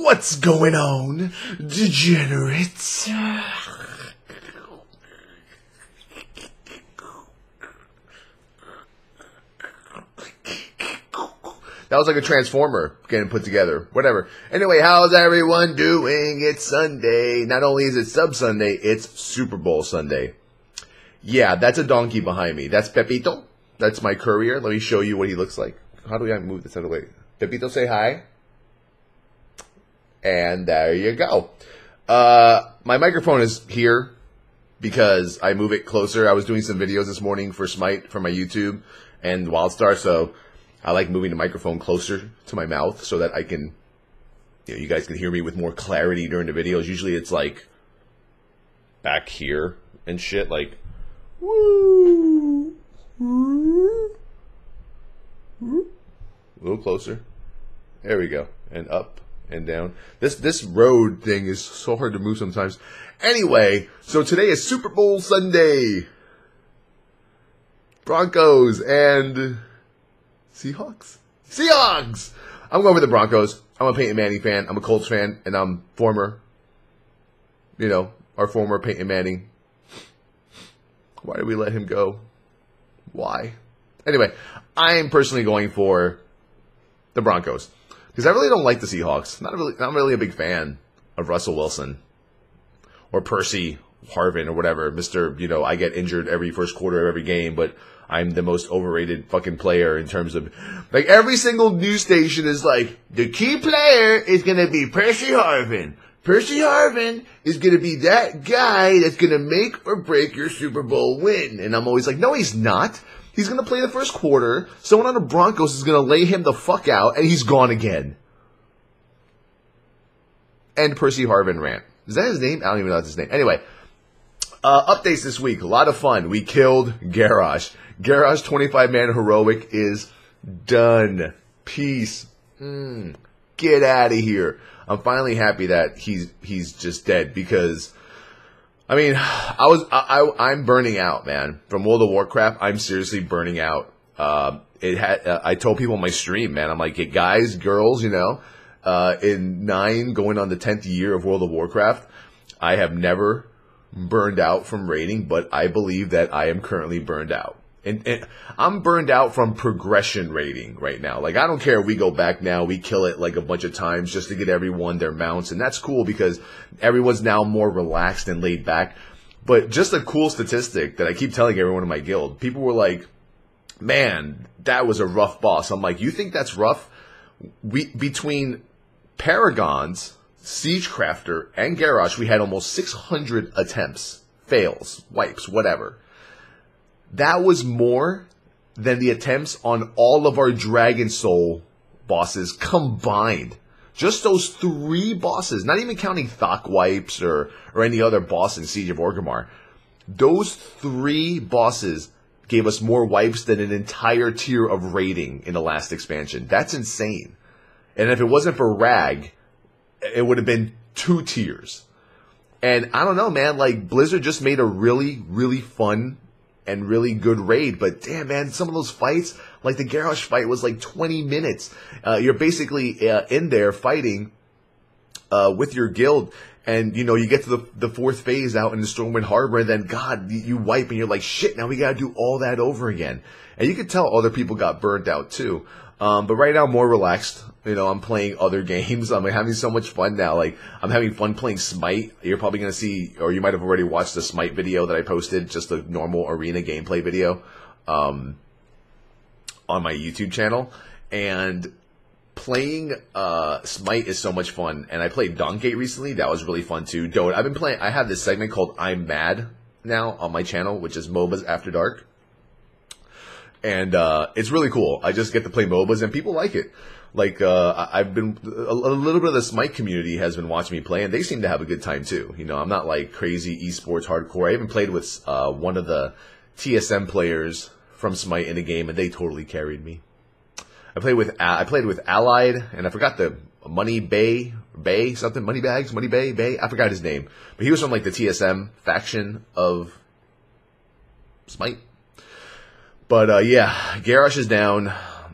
What's going on, degenerates? That was like a transformer getting put together. Whatever. Anyway, how's everyone doing? It's Sunday. Not only is it Sub Sunday, it's Super Bowl Sunday. Yeah, that's a donkey behind me. That's Pepito. That's my courier. Let me show you what he looks like. How do I move this out of the way? Pepito, say hi. And there you go. My microphone is here because I move it closer. I was doing some videos this morning for Smite for my YouTube and WildStar, so I like moving the microphone closer to my mouth so that I can, you guys can hear me with more clarity during the videos. Usually it's like back here and shit, like woo, woo, woo. A little closer. There we go. And up and down. This road thing is so hard to move sometimes. Anyway, so today is Super Bowl Sunday. Broncos and Seahawks? Seahawks! I'm going for the Broncos. I'm a Peyton Manning fan. I'm a Colts fan. And I'm our former Peyton Manning. Why did we let him go? Why? Anyway, I'm personally going for the Broncos. Because I really don't like the Seahawks. Not really a big fan of Russell Wilson. Or Percy Harvin or whatever. Mr. I get injured every first quarter of every game, but I'm the most overrated fucking player in terms of, like, every single news station is like, the key player is going to be Percy Harvin. Percy Harvin is going to be that guy that's going to make or break your Super Bowl win. And I'm always like, no, he's not. He's going to play the first quarter. Someone on the Broncos is going to lay him the fuck out, and he's gone again. And Percy Harvin rant. Is that his name? I don't even know that's his name. Anyway, updates this week. A lot of fun. We killed Garrosh. Garrosh 25-man heroic is done. Peace. Get out of here. I'm finally happy that he's just dead because, I mean, I'm burning out, man. From World of Warcraft, I'm seriously burning out. I told people on my stream, man, I'm like, hey, guys, girls, in 9 going on the 10th year of World of Warcraft, I have never burned out from raiding, but I believe that I am currently burned out. And I'm burned out from progression raiding right now. Like, I don't care if we go back now, we kill it like a bunch of times just to get everyone their mounts. And that's cool because everyone's now more relaxed and laid back. But just a cool statistic that I keep telling everyone in my guild. People were like, man, that was a rough boss. I'm like, you think that's rough? Between Paragons, Siegecrafter, and Garrosh, we had almost 600 attempts. Fails, wipes, whatever. That was more than the attempts on all of our Dragon Soul bosses combined. Just those 3 bosses, not even counting Thok wipes or any other boss in Siege of Orgrimmar. Those 3 bosses gave us more wipes than an entire tier of raiding in the last expansion. That's insane. And if it wasn't for Rag, it would have been 2 tiers. And I don't know, man, like, Blizzard just made a really, really fun and really good raid. But damn, man, some of those fights, like the Garrosh fight was like 20 minutes. You're basically in there fighting with your guild. And, you get to the 4th phase out in the Stormwind Harbor, and then, God, you wipe, and you're like, shit, now we gotta do all that over again. And you could tell other people got burnt out, too. But right now, I'm more relaxed. I'm playing other games. I'm having so much fun now. Like, I'm having fun playing Smite. You're probably gonna see, or you might have already watched the Smite video that I posted, just a normal arena gameplay video, on my YouTube channel. And playing Smite is so much fun, and I played Dawn'Gate recently. That was really fun too. I have this segment called I'm Mad now on my channel, which is MOBAs After Dark, and it's really cool. I just get to play MOBAs, and people like it. Like, I've been a little bit of the Smite community has been watching me play, and they seem to have a good time too. I'm not like crazy esports hardcore. I even played with one of the TSM players from Smite in a game, and they totally carried me. I played with Allied, and I forgot the Money Bay, something, Money Bags, Money Bay, I forgot his name. But he was from like the TSM faction of Smite. But yeah, Garrosh is down.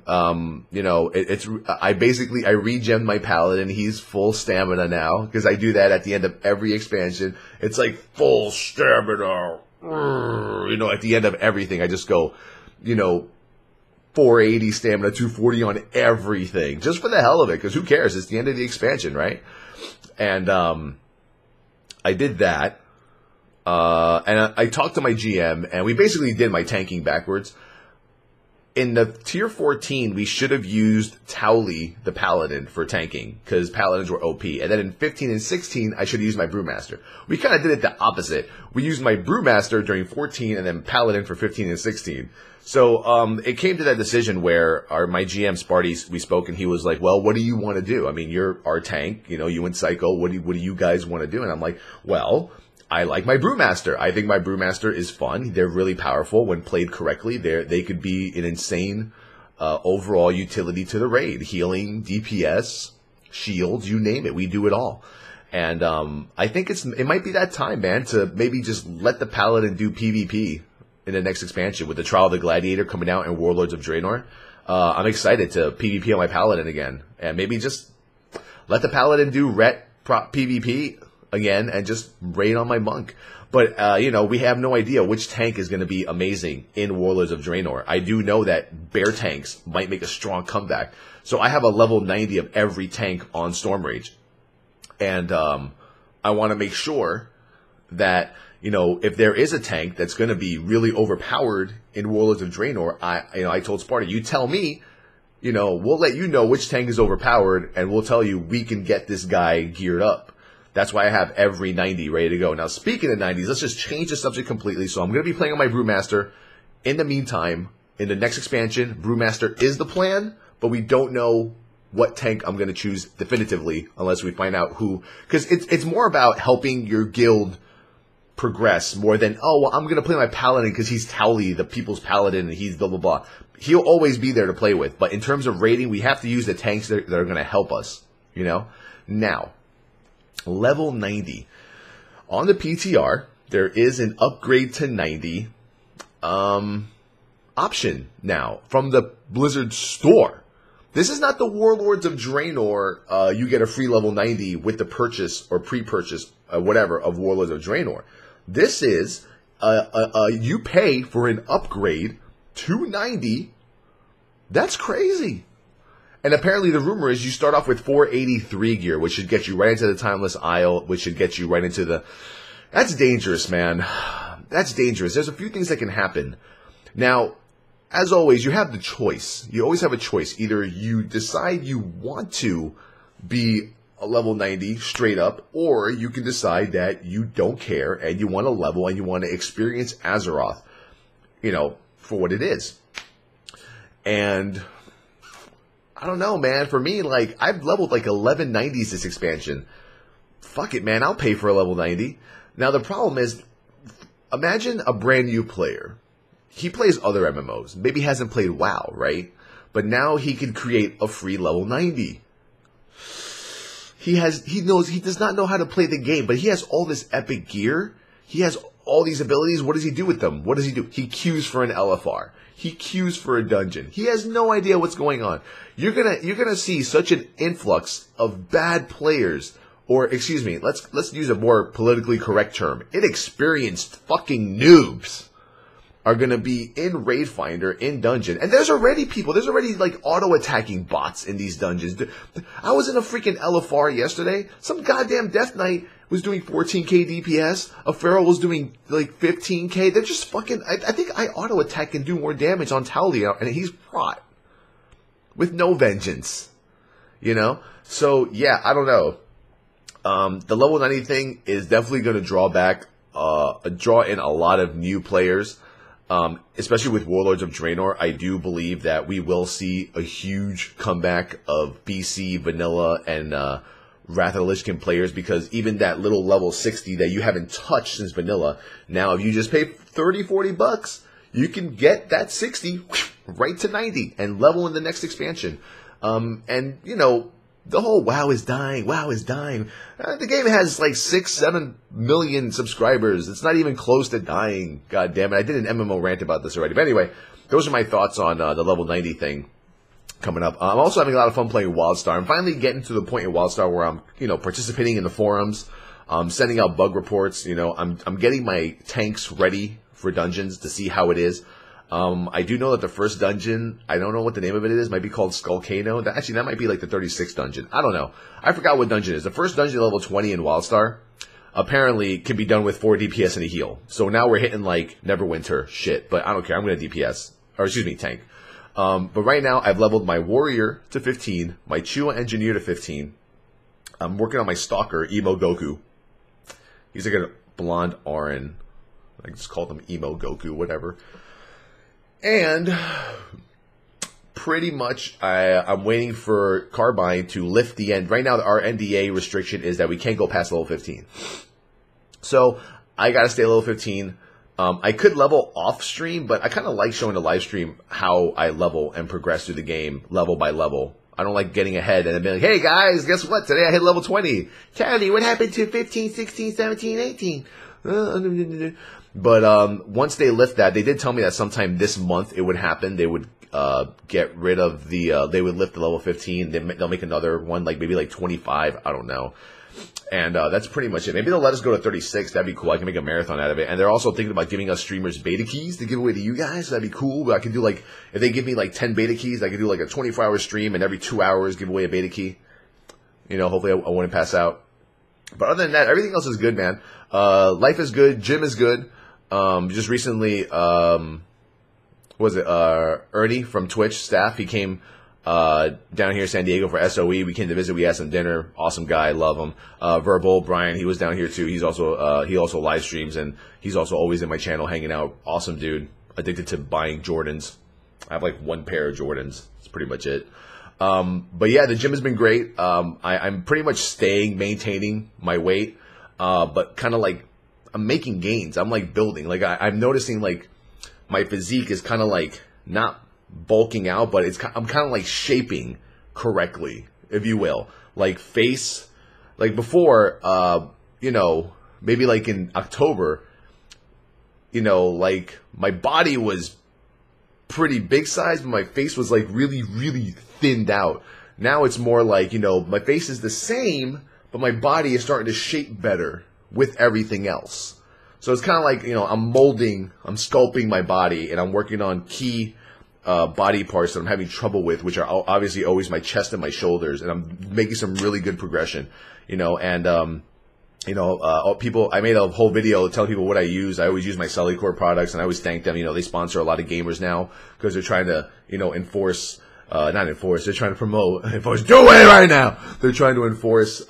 You know, I regemmed my paladin. He's full stamina now because I do that at the end of every expansion. It's like full stamina. You know, at the end of everything, I just go, you know, 480 stamina, 240 on everything, just for the hell of it, because who cares? It's the end of the expansion, right? And I did that, and I talked to my GM, and we basically did my tanking backwards. In the tier 14, we should have used Towelliee, the Paladin, for tanking, because Paladins were OP. And then in 15 and 16, I should have used my Brewmaster. We kind of did it the opposite. We used my Brewmaster during 14, and then Paladin for 15 and 16. So it came to that decision where my GM, Sparty, we spoke, and he was like, well, what do you want to do? I mean, you're our tank, you know, you and Psycho, what do you guys want to do? And I'm like, well, I like my Brewmaster. I think my Brewmaster is fun. They're really powerful when played correctly. They could be an insane overall utility to the raid. Healing, DPS, shields, you name it. We do it all. And I think it might be that time, man, to maybe just let the Paladin do PvP in the next expansion with the Trial of the Gladiator coming out and Warlords of Draenor. I'm excited to PvP on my Paladin again. And maybe just let the Paladin do ret prop PvP again and just raid on my monk. But, you know, we have no idea which tank is going to be amazing in Warlords of Draenor. I do know that bear tanks might make a strong comeback. So I have a level 90 of every tank on Stormrage. And I want to make sure that, you know, if there is a tank that's going to be really overpowered in Warlords of Draenor, I told Sparta, you tell me, you know, we'll let you know which tank is overpowered, and we'll tell you we can get this guy geared up. That's why I have every 90 ready to go. Now, speaking of 90s, let's just change the subject completely. So I'm going to be playing on my Brewmaster. In the meantime, in the next expansion, Brewmaster is the plan, but we don't know what tank I'm going to choose definitively unless we find out who. Because it's more about helping your guild progress more than, oh, well, I'm going to play my Paladin because he's Towelliee, the people's Paladin, and he's blah, blah, blah. He'll always be there to play with. But in terms of raiding, we have to use the tanks that are going to help us, you know? Now, level 90. On the PTR, there is an upgrade to 90 option now from the Blizzard store. This is not the Warlords of Draenor, you get a free level 90 with the purchase or pre-purchase, whatever, of Warlords of Draenor. This is, you pay for an upgrade to 90. That's crazy. And apparently the rumor is you start off with 483 gear, which should get you right into the Timeless Isle, which should get you right into the... That's dangerous, man. That's dangerous. There's a few things that can happen. Now, as always, you have the choice. You always have a choice. Either you decide you want to be a level 90 straight up, or you can decide that you don't care and you want to level and you want to experience Azeroth, you know, for what it is. And I don't know, man. For me, like, I've leveled like 11 90s this expansion. Fuck it, man. I'll pay for a level 90. Now, the problem is, imagine a brand new player. He plays other MMOs. Maybe hasn't played WoW, right? But now he can create a free level 90. He does not know how to play the game, but he has all this epic gear. He has all these abilities. What does he do with them? What does he do? He queues for an LFR. He queues for a dungeon. He has no idea what's going on. You're gonna see such an influx of bad players, or excuse me, let's use a more politically correct term. Inexperienced fucking noobs are gonna be in Raid Finder, in dungeon, and there's already like auto attacking bots in these dungeons. I was in a freaking LFR yesterday. Some goddamn Death Knight was doing 14k DPS. A Pharaoh was doing like 15k. They're just fucking... I think I auto-attack and do more damage on Towelliee, and he's prot. With no vengeance. You know? So, yeah, I don't know. The level 90 thing is definitely going to draw in a lot of new players. Especially with Warlords of Draenor. I do believe that we will see a huge comeback of BC, Vanilla, and Wrath of the Lich King players, because even that little level 60 that you haven't touched since Vanilla, now if you just pay 30, 40 bucks, you can get that 60 right to 90 and level in the next expansion. And, you know, the whole WoW is dying, WoW is dying. The game has like 6-7 million subscribers. It's not even close to dying. God damn it. I did an MMO rant about this already. But anyway, those are my thoughts on the level 90 thing. coming up. I'm also having a lot of fun playing WildStar. I'm finally getting to the point in WildStar where I'm, participating in the forums, sending out bug reports. I'm getting my tanks ready for dungeons to see how it is. I do know that the first dungeon, I don't know what the name of it is, might be called Skullcano. Actually, that might be like the 36th dungeon. I don't know. I forgot what dungeon it is. The first dungeon, level 20 in WildStar, apparently can be done with 4 DPS and a heal. So now we're hitting like Neverwinter shit, but I don't care. I'm going to DPS, or excuse me, tank. But right now, I've leveled my Warrior to 15, my Chua Engineer to 15. I'm working on my Stalker, Emo Goku. He's like a blonde Auron. I just called him Emo Goku, whatever. And pretty much, I'm waiting for Carbine to lift the end. Right now, our NDA restriction is that we can't go past level 15. So, I gotta stay level 15. I could level off stream, but I kind of like showing the live stream how I level and progress through the game, level by level. I don't like getting ahead and then being like, hey guys, guess what? Today I hit level 20. Towelliee, what happened to 15, 16, 17, 18? But once they lift that, they did tell me that sometime this month it would happen. They would get rid of the, they would lift the level 15. They'll make another one, like maybe like 25. I don't know. And that's pretty much it. Maybe they'll let us go to 36. That'd be cool. I can make a marathon out of it. And they're also thinking about giving us streamers beta keys to give away to you guys. That'd be cool. But I can do like, if they give me like 10 beta keys, I can do like a 24-hour stream and every 2 hours give away a beta key. Hopefully I wouldn't pass out. But other than that, everything else is good, man. Life is good. Gym is good. Just recently, Ernie from Twitch staff, he came down here in San Diego for SOE. We came to visit. We had some dinner. Awesome guy. Love him. Verbal Brian, he was down here too. He's also he also live streams and he's also always in my channel hanging out. Awesome dude. Addicted to buying Jordans. I have like 1 pair of Jordans. That's pretty much it. But yeah, the gym has been great. I'm pretty much maintaining my weight, but kind of like I'm making gains. I'm like building. Like I'm noticing like my physique is kind of like not bulking out, but I'm kind of like shaping correctly, if you will. Like face, like before, maybe like in October, like my body was pretty big size, but my face was like really, really thinned out. Now it's more like, my face is the same, but my body is starting to shape better with everything else. So it's kind of like, I'm sculpting my body, and I'm working on key body parts that I'm having trouble with, which are obviously always my chest and my shoulders, and I'm making some really good progression, people, I made a whole video telling people what I use. I always use my CELLUCOR products, and I always thank them. They sponsor a lot of gamers now because they're trying to, they're trying to promote, do it right now. They're trying to enforce,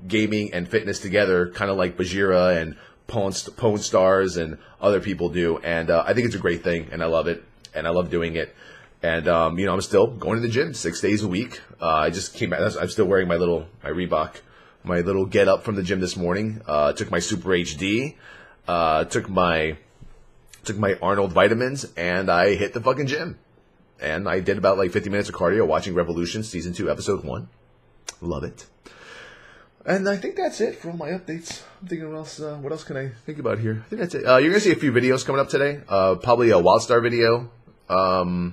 gaming and fitness together, kind of like Bajira and Pwn Stars and other people do. And, I think it's a great thing, and I love it. And I love doing it. And, I'm still going to the gym 6 days a week. I just came back. I'm still wearing my Reebok, my little get up from the gym this morning. Took my Super HD, took my Arnold vitamins, and I hit the fucking gym. And I did about like 50 minutes of cardio watching Revolution Season 2, Episode 1. Love it. And I think that's it for all my updates. I'm thinking what else can I think about here? I think that's it. You're going to see a few videos coming up today. Probably a WildStar video. I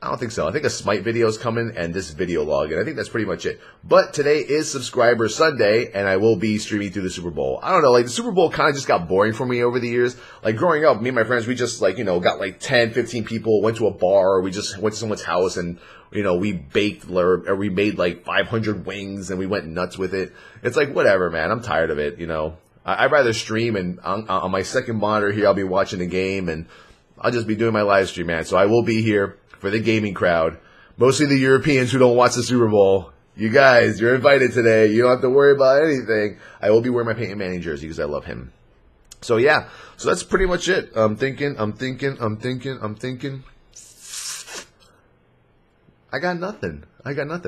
don't think so. I think a Smite video is coming and this video log, and I think that's pretty much it. But today is Subscriber Sunday, and I will be streaming through the Super Bowl. I don't know, like the Super Bowl kind of just got boring for me over the years. Like growing up, me and my friends, we just like, got like 10, 15 people, went to a bar, or we just went to someone's house and, we baked or we made like 500 wings and we went nuts with it. It's like, whatever, man. I'm tired of it, I'd rather stream, and on my second monitor here, I'll be watching the game, and I'll just be doing my live stream, man. So I will be here for the gaming crowd, mostly the Europeans who don't watch the Super Bowl. You guys, you're invited today. You don't have to worry about anything. I will be wearing my Peyton Manning jersey because I love him. So yeah, so that's pretty much it. I'm thinking. I got nothing.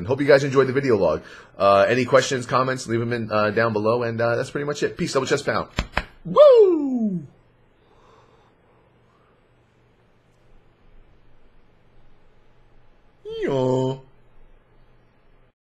Hope you guys enjoyed the video log. Any questions, comments, leave them in down below, and that's pretty much it. Peace, double chest pound. Woo! Yo.